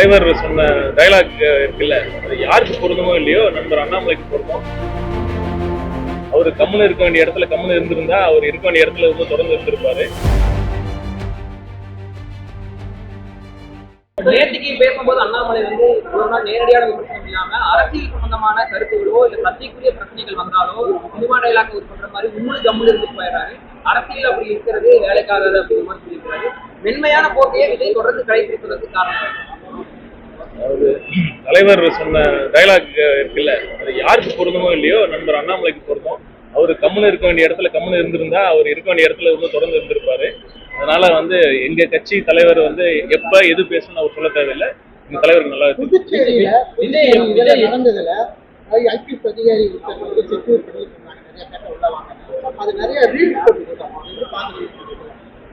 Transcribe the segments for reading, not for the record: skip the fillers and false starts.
தலைவர் சொன்ன டைலாக் இருக்குல்ல, அது யாருக்கு பொருந்தமோ இல்லையோ நண்பர் அண்ணாமலைக்கு பொருந்தும். அவர் கம்முன்னு இருக்க வேண்டிய இடத்துல கம்முன்னு இருந்திருந்தா அவர் இருக்க வேண்டிய இடத்துல இருந்து தொடர்ந்து இருந்திருப்பாரு. நேற்றுக்கு பேசும்போது அண்ணாமலை வந்து நேரடியான விமர்சனம் இல்லாம அரசியல் சம்பந்தமான கருத்துகளோ இல்ல சர்ச்சைக்குரிய பிரச்சனைகள் வந்தாலோ சினிமா டைலாக் பண்ற மாதிரி உண்மையை கம்முன்னு இருந்து போயிடுறாரு. அரசியல் அப்படி இருக்கிறது வேலைக்காகாது அப்படின்னு விமர்சிக்கிறாரு. மென்மையான போக்கையை விஜய் தொடர்ந்து கடைபிடிப்பதற்கு காரணம். அதாவது தலைவர் சொன்ன டைலாக் இருக்குல்ல, அது யாருக்கு பொருந்தமோ இல்லையோ நண்பர் அண்ணாமலைக்கு பொருந்தும். அவர் கம்முன்னு இருக்க வேண்டிய இடத்துல கம்முன்னு இருந்திருந்தா அவர் இருக்க வேண்டிய இடத்துல இருந்து தொடர்ந்து இருந்திருப்பாரு. அதனால வந்து எங்க கட்சி தலைவர் வந்து எப்ப எது பேசணும்னு அவர் சொல்ல தேவையில்லை. எங்க தலைவருக்கு நல்லா இருக்கு. நடந்ததுல ஐபிஎஸ் அதிகாரி செக்யூர் பண்ணிட்டு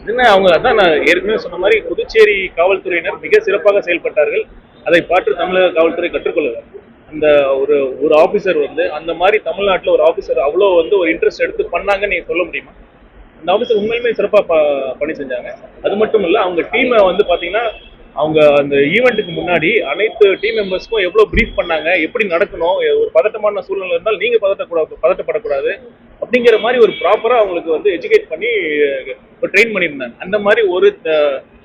என்ன அவங்க அதான் நான் ஏற்கனவே சொன்ன மாதிரி புதுச்சேரி காவல்துறையினர் மிக சிறப்பாக செயல்பட்டார்கள். அதை பார்த்து தமிழக காவல்துறை கற்றுக்கொள்ளுது. அந்த ஒரு ஆபீசர் வந்து அந்த மாதிரி தமிழ்நாட்டில் ஒரு ஆபீசர் அவ்வளோ வந்து ஒரு இன்ட்ரெஸ்ட் எடுத்து பண்ணாங்கன்னு நீங்க சொல்ல முடியுமா? அந்த ஆபீசர் உண்மையுமே சிறப்பாக பணி செஞ்சாங்க. அது மட்டும் இல்லை, அவங்க டீமை வந்து பார்த்தீங்கன்னா அவங்க அந்த ஈவெண்ட்டுக்கு முன்னாடி அனைத்து டீம் மெம்பர்ஸ்க்கும் எவ்வளோ ப்ரீஃப் பண்ணாங்க, எப்படி நடக்கணும், ஒரு பதட்டமான சூழ்நிலை இருந்தால் நீங்கள் பதட்டப்படக்கூடாது அப்படிங்கிற மாதிரி ஒரு ப்ராப்பராக அவங்களுக்கு வந்து எஜுகேட் பண்ணி ட்ரெயின் பண்ணியிருந்தாங்க. அந்த மாதிரி ஒரு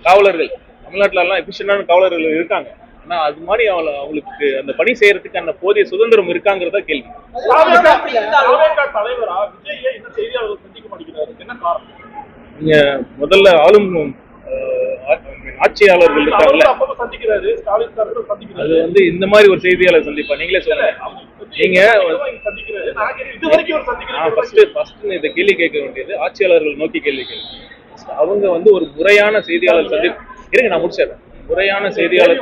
காவலர்கள் தமிழ்நாட்டிலலாம் எஃபிஷியண்டான காவலர்கள் இருக்காங்க. ஆனா அது மாதிரி அவங்களுக்கு அந்த பணி செய்யறதுக்கு அந்த போதிய சுதந்திரம் இருக்காங்கிறத கேள்வி. தலைவரா விஜய் என்ன செய்தியாளர்கள் சந்திக்க மாட்டேங்கிறாரு, என்ன காரணம்? நீங்க முதல்ல ஆளும் ஆட்சியாளர்கள் இருக்காங்கல்ல, அது வந்து இந்த மாதிரி ஒரு செய்தியாளர் சந்திப்பா நீங்களே சொல்லுங்க. நீங்க இந்த கேள்வி கேட்க வேண்டியது ஆட்சியாளர்கள் நோக்கி கேள்வி கேட்க. அவங்க வந்து ஒரு முறையான செய்தியாளர் சந்திப்பு இருங்க, நான் முடிச்சிடறேன். முறையான செய்தியாளர்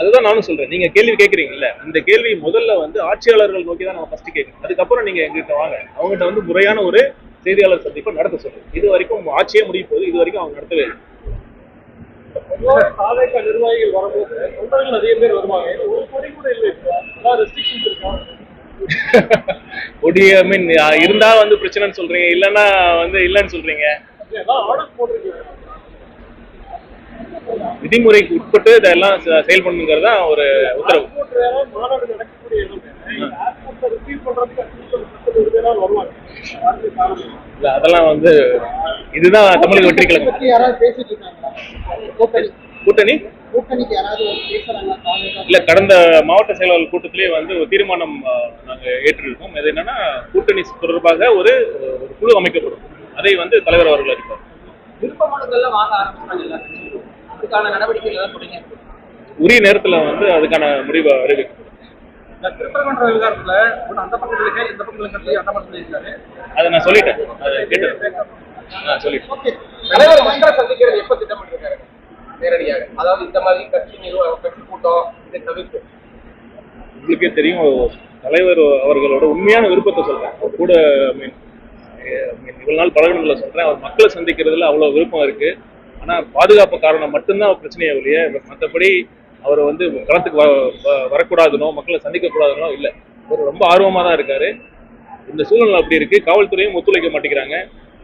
அதுதான் நானும் சொல்றேன். நீங்க கேள்வி கேட்கறீங்கல்ல, இந்த கேள்வி முதல்ல வந்து ஆட்சியாளர்கள் நோக்கி தான் நம்ம ஃபர்ஸ்ட் கேட்கணும். அதுக்கப்புறம் நீங்க எங்கிட்ட வாங்க, அவங்ககிட்ட வந்து முறையான ஒரு செய்தியாளர் சந்திப்பை நடத்த சொல்றேன். இது வரைக்கும் ஆட்சியே முடிய போகுது, இது வரைக்கும் அவங்க நடத்தவே இல்லை. நிர்வாகிகள் வரும்போது தொண்டர்கள் நிறைய பேர் வருவாங்க, ஒரு கொடி கூட இல்லை, ரெஸ்ட்ரிக்ஷன்ஸ் இருக்கா? கொடி மீன் இருந்தா வந்து பிரச்சனைன்னு சொல்றீங்க, இல்லைன்னா வந்து இல்லைன்னு சொல்றீங்க. விதிமுறைக்கு உட்பட்டு இதெல்லாம் செயல்படணுங்கிறதா ஒரு உத்தரவு. அதெல்லாம் வந்து இதுதான் தமிழக வெற்றி கழகம் கூட்டணி இல்ல. கடந்த மாவட்ட செயலாளர் கூட்டத்திலே வந்து ஒரு தீர்மானம் நாங்க ஏற்றிருக்கோம். அது என்னன்னா கூட்டணி தொடர்பாக ஒரு குழு அமைக்கப்படும். அதை வந்து தலைவர் அவர்கள் அறிவிப்பார். உரிய நேரத்துல வந்து அதுக்கான முடிவை அறிவிக்கப்படும். அதை நான் சொல்லிட்டேன், அதை கேட்டேன், நான் சொல்லிட்டேன். நேரடியாக அதாவது இந்த மாதிரி கட்சி கூட்டம் இதை தவிர்த்து உங்களுக்கே தெரியும், தலைவர் அவர்களோட உண்மையான விருப்பத்தை சொல்றேன். கூட இவ்வளவு நாள் பழகினதுல சொல்றேன், அவர் மக்களை சந்திக்கிறதுல அவ்வளவு விருப்பம் இருக்கு. ஆனா பாதுகாப்பு காரணம் மட்டும்தான் அவர் பிரச்சனையே இல்லையே. மற்றபடி அவர் வந்து களத்துக்கு வரக்கூடாதுனோ மக்களை சந்திக்க கூடாதுனோ இல்லை. அவர் ரொம்ப ஆர்வமா தான் இருக்காரு. இந்த சூழ்நிலை அப்படி இருக்கு. காவல்துறையும் ஒத்துழைக்க மாட்டேங்கிறாங்க.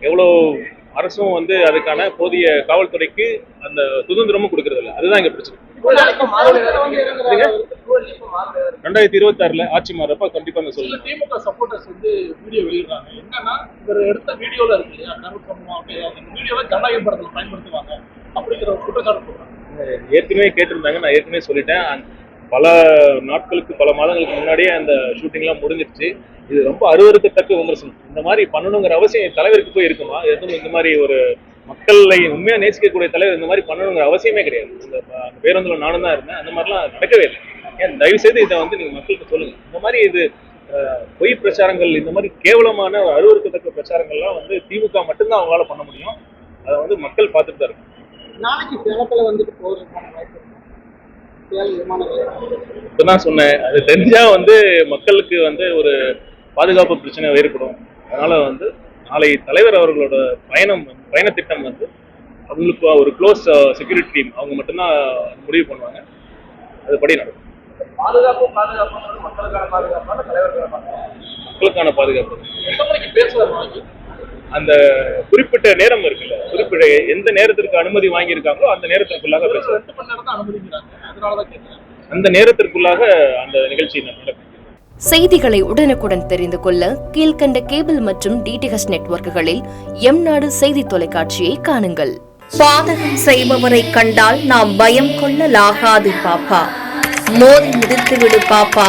எவ்வளோ அரசும் வந்து அதுக்கான போதிய காவல்துறைக்கு அந்த சுதந்திரமும் கொடுக்கறது இல்லை. அதுதான் இங்க பிரச்சனை. 2026 ஆட்சி மாறப்ப கண்டிப்பா அந்த சொல்லுங்க. திமுக சப்போர்ட்டர்ஸ் வந்து வீடியோ வெளியிடுறாங்க. என்னன்னா இவர் எடுத்த வீடியோல இருக்கு இல்லையா, அந்த வீடியோவை ஜனநாயக படத்துல பயன்படுத்துவாங்க அப்படிங்கிற ஒரு குற்றச்சாட்டு போடுறாங்க. ஏற்கனவே கேட்டிருந்தாங்க, நான் ஏற்கனவே சொல்லிட்டேன். பல நாட்களுக்கு பல மாதங்களுக்கு முன்னாடியே அந்த ஷூட்டிங்லாம் முடிஞ்சிருச்சு. இது ரொம்ப அருவருக்கத்தக்க விமர்சனம். இந்த மாதிரி பண்ணணுங்கிற அவசியம் தலைவருக்கு போய் இருக்குமா? எதுவும் இந்த மாதிரி ஒரு மக்களை உண்மையா நேசிக்கக்கூடிய தலைவர் இந்த மாதிரி பண்ணணுங்கிற அவசியமே கிடையாது. இந்த பேருந்துல நானும் தான் இருந்தேன், அந்த மாதிரிலாம் நடக்கவே இல்லை. ஏன் தயவு செய்து இதை வந்து நீங்க மக்களுக்கு சொல்லுங்க. இந்த மாதிரி இது பொய் பிரச்சாரங்கள், இந்த மாதிரி கேவலமான அருவருக்கத்தக்க பிரச்சாரங்கள்லாம் வந்து திமுக மட்டும்தான் அவங்களால பண்ண முடியும். அதை வந்து மக்கள் பார்த்துட்டு தான் இருக்கு. நாளைக்கு சேலத்துல வந்துட்டு போறதுக்கான வாய்ப்பு இப்பதான் சொன்னேன். அது தெரிஞ்சா வந்து மக்களுக்கு வந்து ஒரு பாதுகாப்பு பிரச்சனை ஏற்படும். அதனால வந்து நாளை தலைவர் அவர்களோட பயண திட்டம் வந்து அவங்களுக்கு ஒரு க்ளோஸ் செக்யூரிட்டி டீம் அவங்க மட்டும்தான் முடிவு பண்ணுவாங்க. அதுபடி நடக்கும். மக்களுக்கான பாதுகாப்பு. அந்த குறிப்பிட்ட நேரம் இருக்குல்ல, குறிப்பிட்ட எந்த நேரத்திற்கு அனுமதி வாங்கியிருக்காங்களோ அந்த நேரத்திற்குள்ளாக பேசுவாங்க. 2 மணி நேரம் தான் அனுமதிக்கிறாங்க, அதனாலதான் கேட்கிறேன். அந்த நேரத்திற்குள்ளாக அந்த நிகழ்ச்சி நடக்கும். செய்திகளை உடனுக்குடன் தெரிந்து கொள்ள கீழ்கண்ட கேபிள் மற்றும் டிடிஹெச் நெட்வொர்க்குகளில் எம்நாடு செய்தி தொலைக்காட்சியை காணுங்கள். பாதகம் செய்பவரை கண்டால் நாம் பயம் கொள்ளலாகாது பாப்பா. மோதி மிதித்து விடு பாப்பா,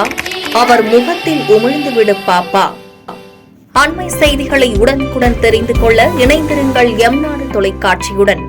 அவர் முகத்தில் உமிழ்ந்து விடு பாப்பா. அண்மை செய்திகளை உடனுக்குடன் தெரிந்து கொள்ள இணைந்திருங்கள் எம்நாடு தொலைக்காட்சியுடன்.